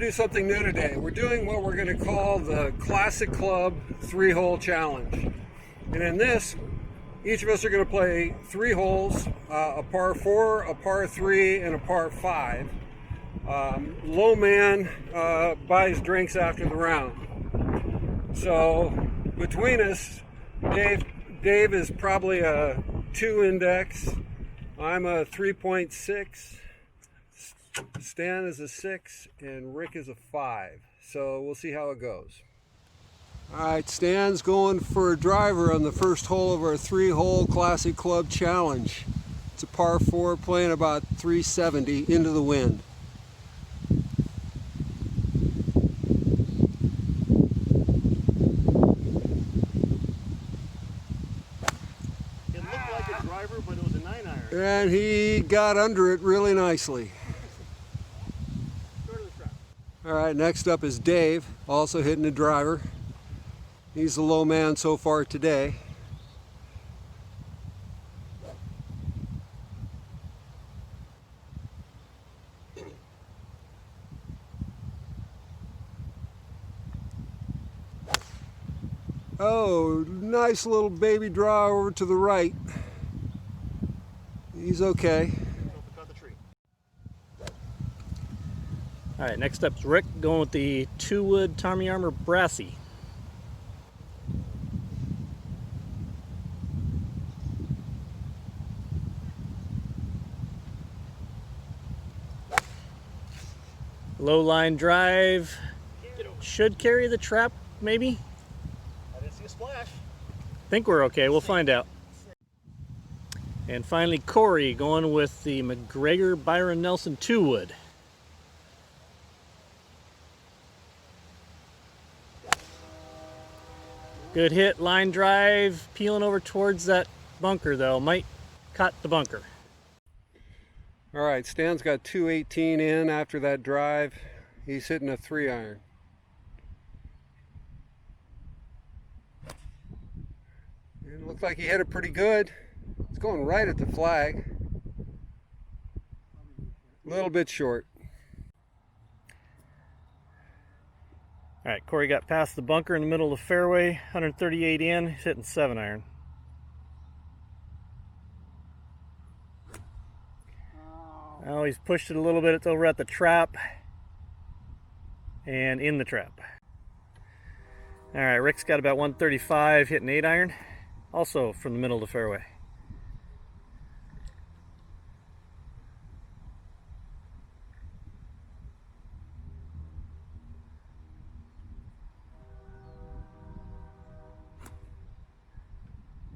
do something new today. We're doing what we're going to call the Classic Club 3-hole challenge. And in this, each of us are going to play 3 holes, a par 4, a par 3, and a par 5. Low man buys drinks after the round. So between us, Dave is probably a 2 index. I'm a 3.6. Stan is a 6 and Rick is a 5. So we'll see how it goes. Alright, Stan's going for a driver on the first hole of our 3-hole Classic Club challenge. It's a par 4 playing about 370 into the wind. It looked like a driver, but it was a 9-iron. And he got under it really nicely. Alright, next up is Dave, also hitting a driver. He's the low man so far today. Oh, nice little baby draw over to the right. He's okay. All right, next up is Rick going with the 2-wood Tommy Armour Brassy. Low line drive. Should carry the trap, maybe? I didn't see a splash. Think we're okay. We'll find out. And finally, Corey going with the McGregor Byron Nelson 2-wood. Good hit, line drive, peeling over towards that bunker though. Might cut the bunker. All right, Stan's got 218 in after that drive. He's hitting a 3-iron. It looked like he hit it pretty good. It's going right at the flag. A little bit short. All right, Corey got past the bunker in the middle of the fairway, 138 in, he's hitting 7-iron. Oh, he's pushed it a little bit, it's over at the trap and in the trap. All right, Rick's got about 135, hitting 8-iron, also from the middle of the fairway.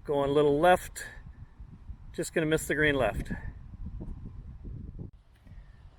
Going a little left, just gonna miss the green left.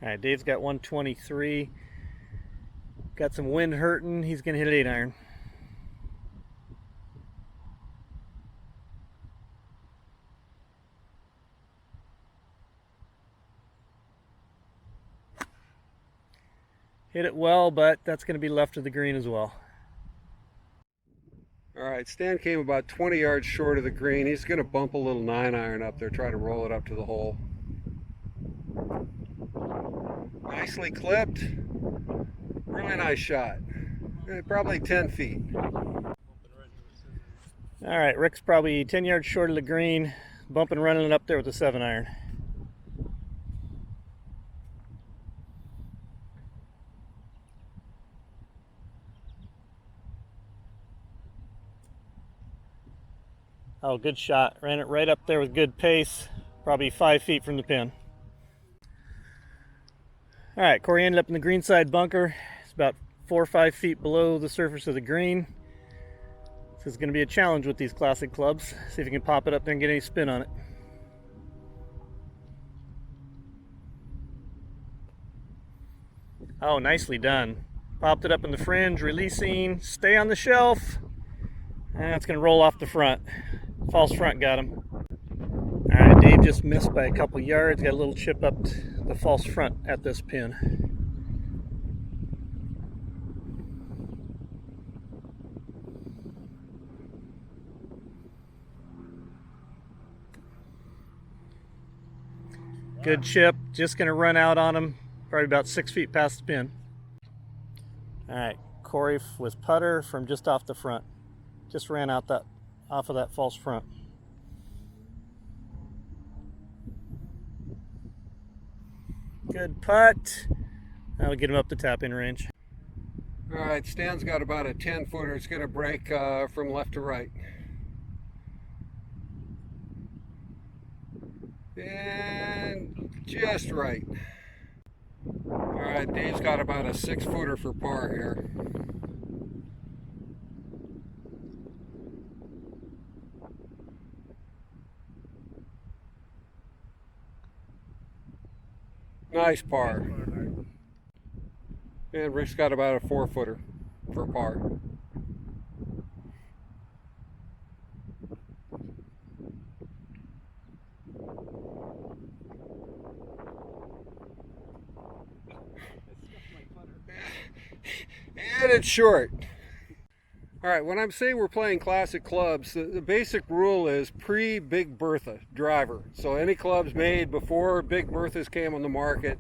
All right, Dave's got 123. Got some wind hurting, he's gonna hit 8-iron. Hit it well, but that's gonna be left of the green as well. All right, Stan came about 20 yards short of the green. He's going to bump a little 9-iron up there, try to roll it up to the hole. Nicely clipped. Really nice shot. Probably 10 feet. All right, Rick's probably 10 yards short of the green, bumping running it up there with a 7-iron. Oh, good shot. Ran it right up there with good pace, probably 5 feet from the pin. All right, Corey ended up in the green side bunker. It's about 4 or 5 feet below the surface of the green. This is going to be a challenge with these Classic clubs. See if you can pop it up there and get any spin on it. Oh, nicely done. Popped it up in the fringe, releasing, stay on the shelf. And it's going to roll off the front. False front got him. All right, Dave just missed by a couple yards. Got a little chip up the false front at this pin. Good chip, just going to run out on him, probably about 6 feet past the pin. All right, Corey with putter from just off the front. Just ran out that off of that false front. Good putt. That'll get him up the tap-in range. All right, Stan's got about a 10-footer. It's going to break from left to right. And just right. All right, Dave's got about a 6-footer for par here. Nice par. And Rick's got about a 4-footer for par. And it's short. All right, when I'm saying we're playing classic clubs, the basic rule is pre-Big Bertha driver. So any clubs made before Big Berthas came on the market,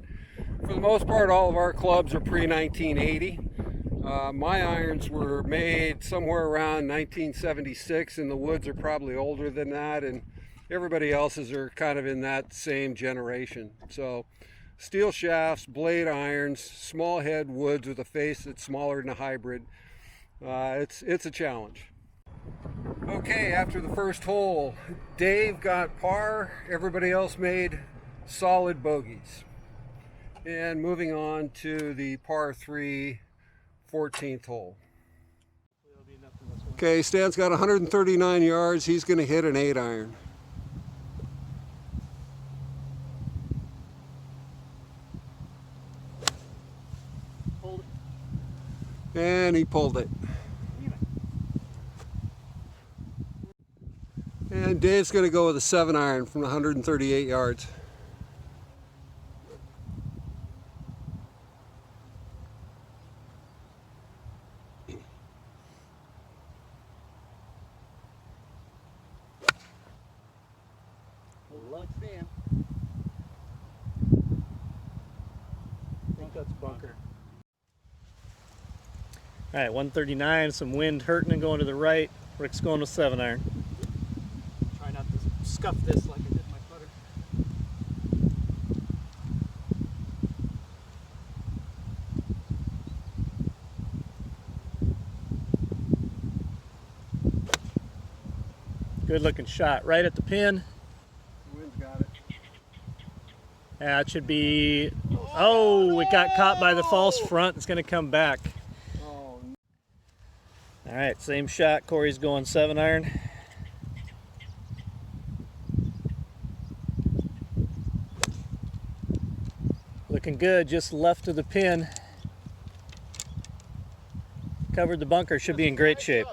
for the most part, all of our clubs are pre-1980. My irons were made somewhere around 1976, and the woods are probably older than that, and everybody else's are kind of in that same generation. So steel shafts, blade irons, small head woods with a face that's smaller than a hybrid. It's a challenge. Okay, after the first hole, Dave got par, everybody else made solid bogeys. And moving on to the par 3 14th hole. Okay, Stan's got 139 yards. He's going to hit an 8-iron. And he pulled it. And Dave's going to go with a 7-iron from 138 yards. Luck, Stan. I think that's bunker. All right, 139, some wind hurting and going to the right. Rick's going with 7-iron. Try not to scuff this like I did my putter. Good looking shot, right at the pin. The wind's got it. That should be, oh, it got caught by the false front. It's going to come back. Oh. All right, same shot. Corey's going 7-iron. Looking good, just left of the pin. Covered the bunker, should be in great shape.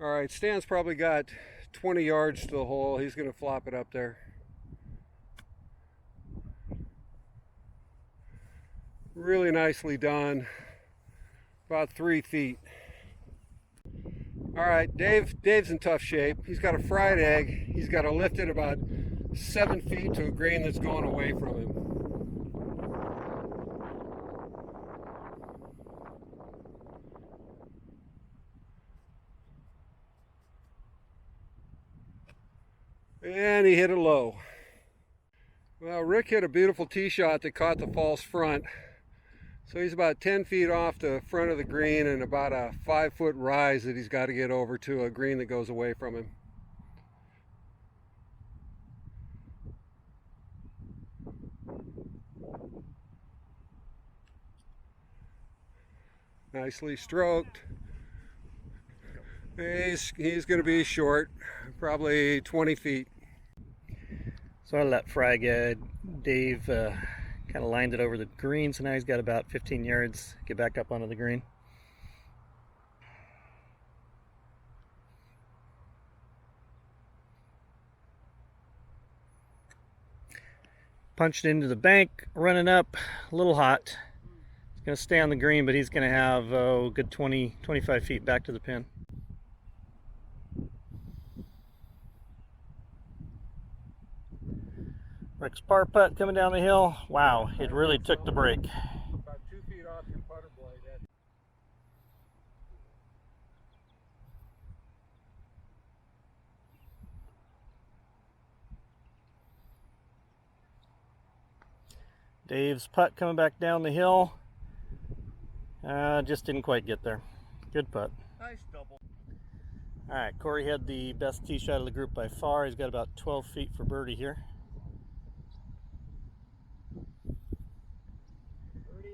All right, Stan's probably got 20 yards to the hole. He's going to flop it up there. Really nicely done. About 3 feet. All right, Dave's in tough shape. He's got a fried egg. He's got to lift it about 7 feet to a green that's going away from him. And he hit it low. Well, Rick hit a beautiful tee shot that caught the false front. So he's about 10 feet off the front of the green and about a 5-foot rise that he's got to get over to a green that goes away from him. Nicely stroked. He's going to be short, probably 20 feet. So I let fry guy Dave kind of lined it over the green, so now he's got about 15 yards, get back up onto the green. Punched into the bank, running up, a little hot. He's going to stay on the green, but he's going to have a good 20, 25 feet back to the pin. Rick's par putt coming down the hill. Wow, it really took the break. About 2 feet off your putter blade. Dave's putt coming back down the hill. Just didn't quite get there. Good putt. Nice double. All right, Corey had the best tee shot of the group by far. He's got about 12 feet for birdie here.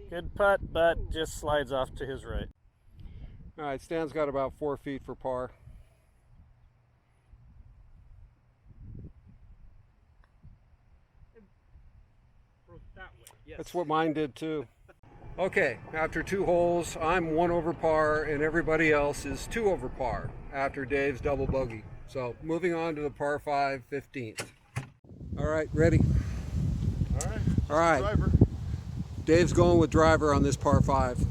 Good putt, but just slides off to his right. All right, Stan's got about 4 feet for par. That way. Yes. That's what mine did too. Okay, after 2 holes, I'm 1 over par and everybody else is 2 over par after Dave's double bogey. So moving on to the par 5 15th. All right, ready? All right. All right. Driver. Dave's going with driver on this par 5.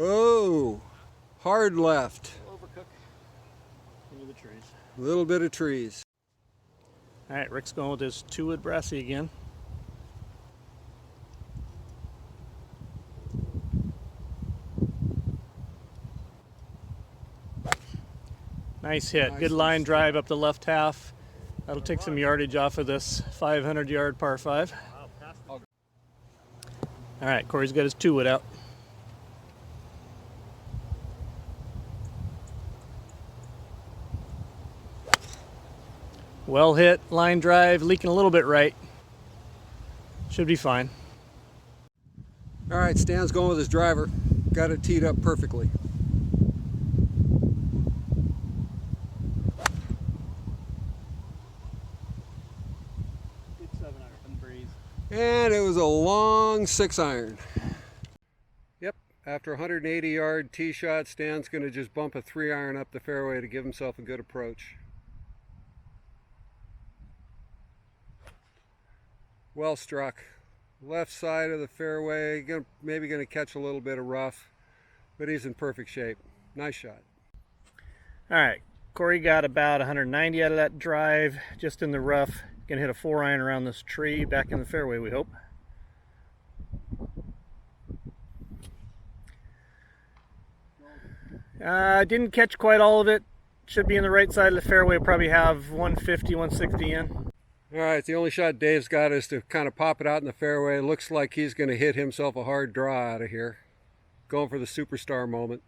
Oh, hard left. Overcook. Into the trees. A little bit of trees. All right, Rick's going with his 2-wood brassy again. Nice hit. Good line drive up the left half. That'll take some yardage off of this 500-yard par 5. Wow, past the All right, Corey's got his 2-wood out. Well hit, line drive, leaking a little bit right. Should be fine. All right, Stan's going with his driver. Got it teed up perfectly. good 7-iron on the breeze. And it was a long 6-iron. Yep, after a 180-yard tee shot, Stan's going to just bump a 3-iron up the fairway to give himself a good approach. Well struck. Left side of the fairway, maybe going to catch a little bit of rough, but he's in perfect shape. Nice shot. All right, Corey got about 190 out of that drive, just in the rough. Gonna hit a 4-iron around this tree, back in the fairway, we hope. Didn't catch quite all of it. Should be in the right side of the fairway. Probably have 150, 160 in. All right, the only shot Dave's got is to kind of pop it out in the fairway. Looks like he's going to hit himself a hard draw out of here. Going for the superstar moment.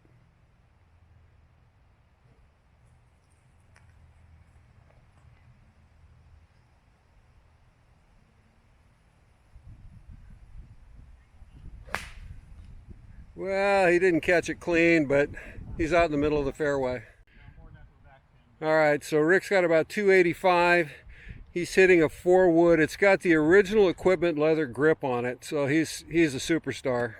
Well, he didn't catch it clean, but he's out in the middle of the fairway. All right, so Rick's got about 285. He's hitting a 4-wood. It's got the original equipment leather grip on it, so he's a superstar.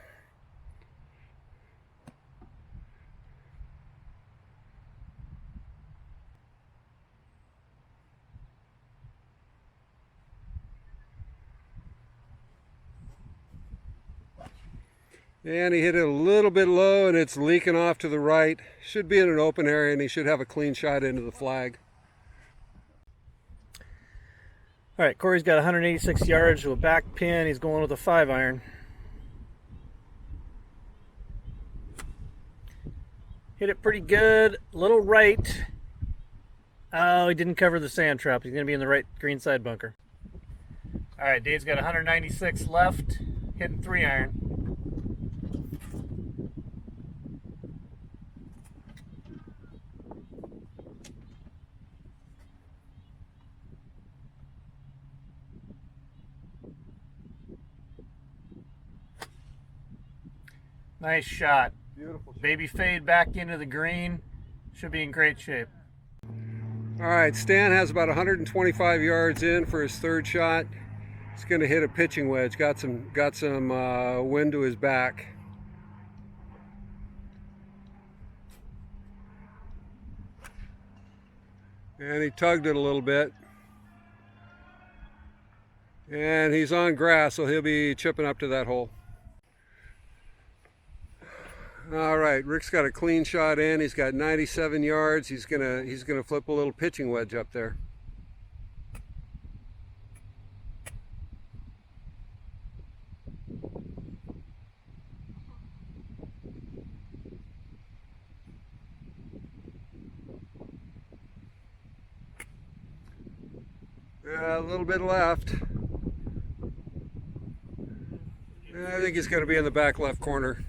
And he hit it a little bit low, and it's leaking off to the right. Should be in an open area, and he should have a clean shot into the flag. All right, Corey's got 186 yards to a back pin. He's going with a 5-iron. Hit it pretty good, a little right. Oh, he didn't cover the sand trap. He's going to be in the right green side bunker. All right, Dave's got 196 left, hitting 3-iron. Nice shot. Beautiful. Baby fade back into the green. Should be in great shape. All right, Stan has about 125 yards in for his 3rd shot. He's going to hit a pitching wedge. Got some wind to his back. And he tugged it a little bit. And he's on grass, so he'll be chipping up to that hole. All right, Rick's got a clean shot in. He's got 97 yards. He's gonna flip a little pitching wedge up there. A little bit left. I think he's going to be in the back left corner.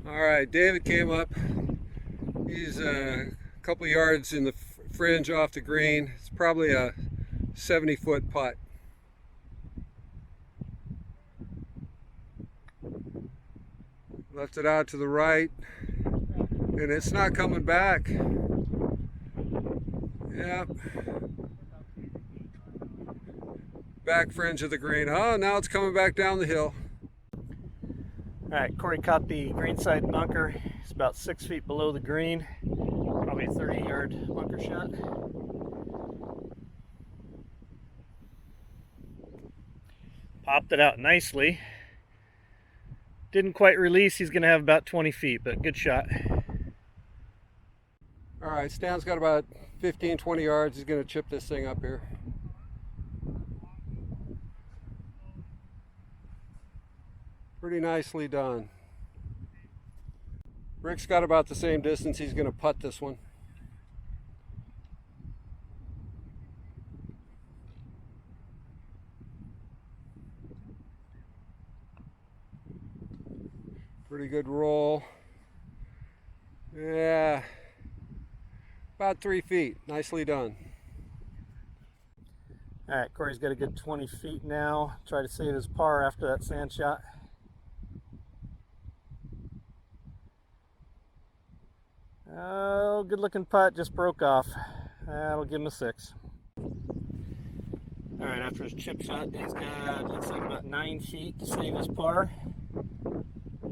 All right, David came up. He's a couple yards in the fringe off the green. It's probably a 70-foot putt. Left it out to the right, and it's not coming back. Yep. Back fringe of the green. Oh, now it's coming back down the hill. All right, Corey caught the greenside bunker. It's about 6 feet below the green. Probably a 30-yard bunker shot. Popped it out nicely. Didn't quite release. He's going to have about 20 feet, but good shot. All right, Stan's got about 15, 20 yards. He's going to chip this thing up here. Pretty nicely done. Rick's got about the same distance. He's going to putt this one. Pretty good roll. Yeah, about 3 feet. Nicely done. All right, Corey's got a good 20 feet now. Try to save his par after that sand shot. Oh, good looking putt, just broke off. That'll give him a 6. All right, after his chip shot, he's got, looks like about 9 feet to save his par.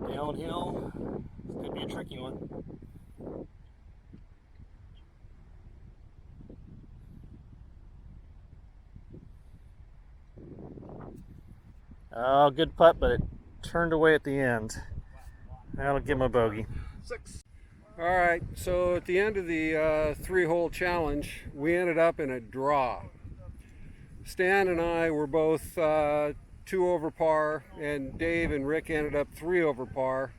Downhill, this could be a tricky one. Oh, good putt, but it turned away at the end. That'll give him a bogey. 6. All right, so at the end of the 3-hole challenge, we ended up in a draw. Stan and I were both 2 over par, and Dave and Rick ended up 3 over par.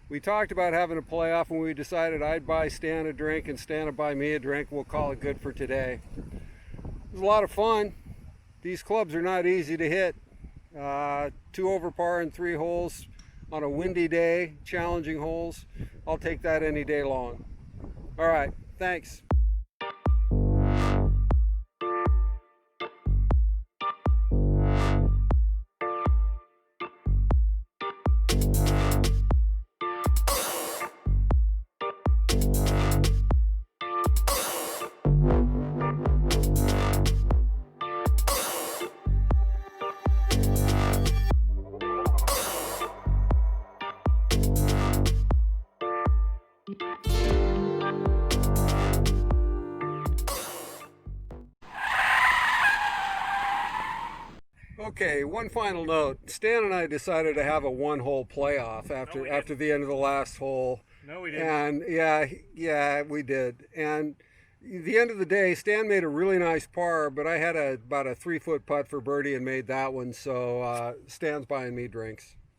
We talked about having a playoff, and we decided I'd buy Stan a drink and Stan would buy me a drink. We'll call it good for today. It was a lot of fun. These clubs are not easy to hit. 2 over par in 3 holes on a windy day, challenging holes. I'll take that any day long. All right, thanks. Okay, one final note. Stan and I decided to have a 1-hole playoff after the end of the last hole. No, we didn't. And yeah, we did. And at the end of the day, Stan made a really nice par, but I had about a 3-foot putt for birdie and made that one. So Stan's buying me drinks.